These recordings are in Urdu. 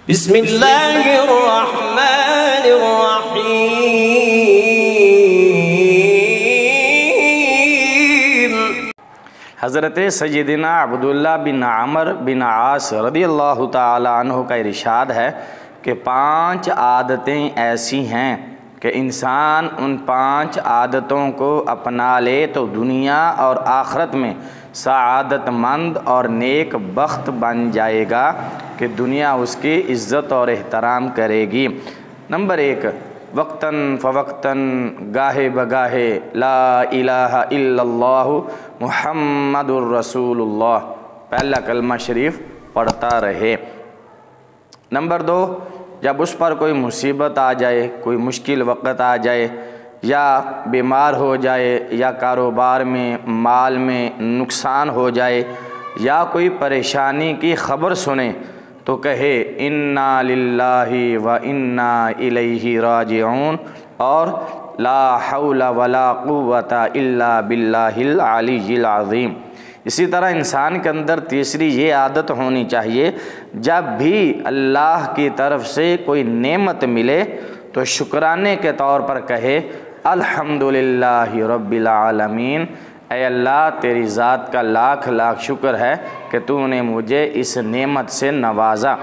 بسم اللہ الرحمن الرحیم۔ حضرت سیدنا عبداللہ بن عمر بن عاص رضی اللہ تعالی عنہ کا ارشاد ہے کہ 5 عادتیں ایسی ہیں کہ انسان ان 5 عادتوں کو اپنا لے تو دنیا اور آخرت میں سعادت مند اور نیک بخت بن جائے گا کہ دنیا اس کی عزت اور احترام کرے گی۔ نمبر 1، وقتاً فوقتاً، گاہے بگاہے لا الہ الا اللہ محمد الرسول اللہ، پہلا کلمہ شریف پڑھتا رہے۔ نمبر 2، جب اس پر کوئی مصیبت آ جائے، کوئی مشکل وقت آ جائے، یا بیمار ہو جائے، یا کاروبار میں مال میں نقصان ہو جائے، یا کوئی پریشانی کی خبر سنے تو کہے انا للہ و انا الیہ راجعون، اور لا حول ولا قوت الا باللہ العلی العظیم۔ اسی طرح انسان کے اندر تیسری یہ عادت ہونی چاہیے، جب بھی اللہ کی طرف سے کوئی نعمت ملے تو شکرانے کے طور پر کہے الحمدللہ رب العالمین، اے اللہ تیری ذات کا لاکھ لاکھ شکر ہے کہ تو نے مجھے اس نعمت سے نوازا۔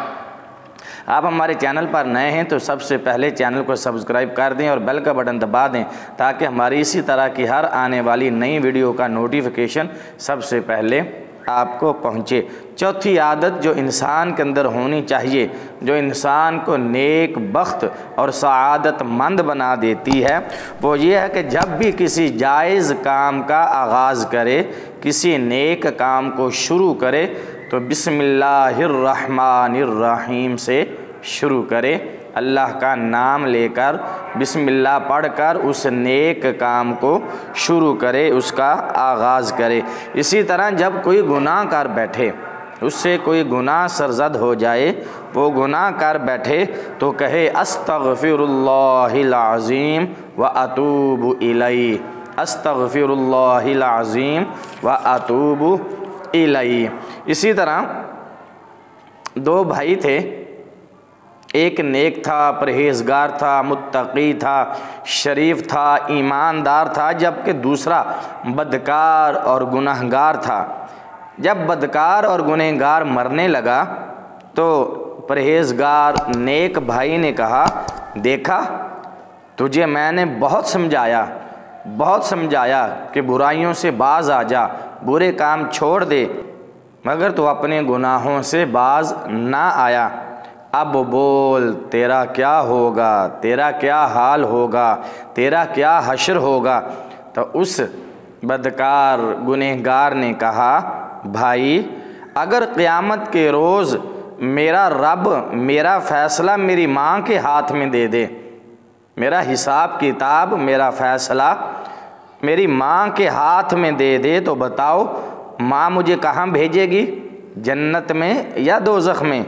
آپ ہمارے چینل پر نئے ہیں تو سب سے پہلے چینل کو سبسکرائب کر دیں اور بیل کا بٹن دبا دیں تاکہ ہماری اسی طرح کی ہر آنے والی نئی ویڈیو کا نوٹیفیکیشن سب سے پہلے آپ کو پہنچے۔ چوتھی عادت جو انسان کے اندر ہونی چاہیے، جو انسان کو نیک بخت اور سعادت مند بنا دیتی ہے، وہ یہ ہے کہ جب بھی کسی جائز کام کا آغاز کرے، کسی نیک کام کو شروع کرے تو بسم اللہ الرحمن الرحیم سے شروع کرے، اللہ کا نام لے کر بسم اللہ پڑھ کر اس نیک کام کو شروع کرے، اس کا آغاز کرے۔ اسی طرح جب کوئی گناہ کر بیٹھے، اس سے کوئی گناہ سرزد ہو جائے، وہ گناہ کر بیٹھے تو کہے استغفر اللہ العظیم واتوب الیہ، استغفر اللہ العظیم واتوب الیہ۔ اسی طرح 2 بھائی تھے، ایک نیک تھا، پرہیزگار تھا، متقی تھا، شریف تھا، ایماندار تھا، جبکہ دوسرا بدکار اور گنہگار تھا۔ جب بدکار اور گنہگار مرنے لگا تو پرہیزگار نیک بھائی نے کہا دیکھا تجھے میں نے بہت سمجھایا کہ برائیوں سے باز آ جا، برے کام چھوڑ دے، مگر تو اپنے گناہوں سے باز نہ آیا۔ اب بول تیرا کیا ہوگا، تیرا کیا حال ہوگا، تیرا کیا حشر ہوگا۔ تو اس بدکار گنہگار نے کہا بھائی اگر قیامت کے روز میرا رب میرا فیصلہ میری ماں کے ہاتھ میں دے دے، میرا حساب کتاب میرا فیصلہ میری ماں کے ہاتھ میں دے دے تو بتاؤ ماں مجھے کہاں بھیجے گی، جنت میں یا دوزخ میں؟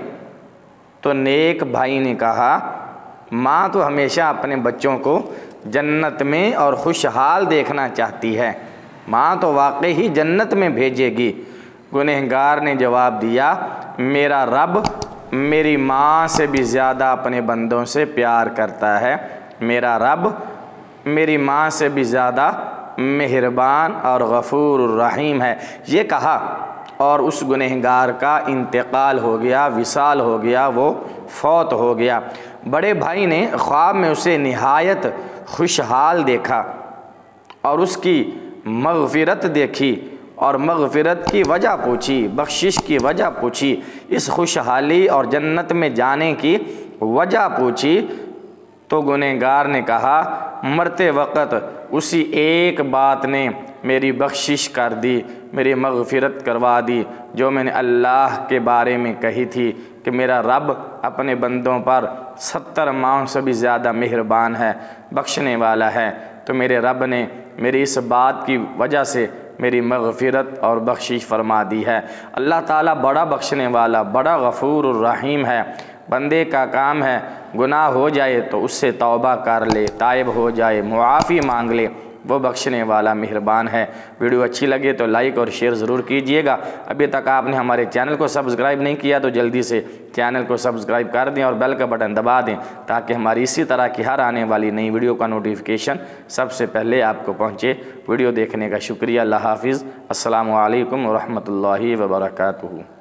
تو نیک بھائی نے کہا ماں تو ہمیشہ اپنے بچوں کو جنت میں اور خوشحال دیکھنا چاہتی ہے، ماں تو واقعی ہی جنت میں بھیجے گی۔ گنہگار نے جواب دیا میرا رب میری ماں سے بھی زیادہ اپنے بندوں سے پیار کرتا ہے، میرا رب میری ماں سے بھی زیادہ مہربان اور غفور الرحیم ہے۔ یہ کہا اور اس گنہگار کا انتقال ہو گیا، وصال ہو گیا، وہ فوت ہو گیا۔ بڑے بھائی نے خواب میں اسے نہایت خوشحال دیکھا اور اس کی مغفرت دیکھی اور مغفرت کی وجہ پوچھی، بخشش کی وجہ پوچھی، اس خوشحالی اور جنت میں جانے کی وجہ پوچھی تو گنہگار نے کہا مرتے وقت اسی ایک بات نے میری بخشش کر دی، میری مغفرت کروا دی جو میں نے اللہ کے بارے میں کہی تھی کہ میرا رب اپنے بندوں پر 70 ماؤں سے بھی زیادہ مہربان ہے، بخشنے والا ہے۔ تو میرے رب نے میری اس بات کی وجہ سے میری مغفرت اور بخشش فرما دی ہے۔ اللہ تعالیٰ بڑا بخشنے والا، بڑا غفور الرحیم ہے۔ بندے کا کام ہے گناہ ہو جائے تو اس سے توبہ کر لے، تائب ہو جائے، معافی مانگ لے، وہ بخشنے والا مہربان ہے۔ ویڈیو اچھی لگے تو لائک اور شیئر ضرور کیجئے گا۔ ابھی تک آپ نے ہمارے چینل کو سبسکرائب نہیں کیا تو جلدی سے چینل کو سبسکرائب کر دیں اور بیل کا بٹن دبا دیں تاکہ ہماری اسی طرح کی ہر آنے والی نئی ویڈیو کا نوٹیفیکیشن سب سے پہلے آپ کو پہنچے۔ ویڈیو دیکھنے کا شکریہ۔ اللہ حافظ۔ السلام علیکم ورحمۃ اللہ وبرکاتہ۔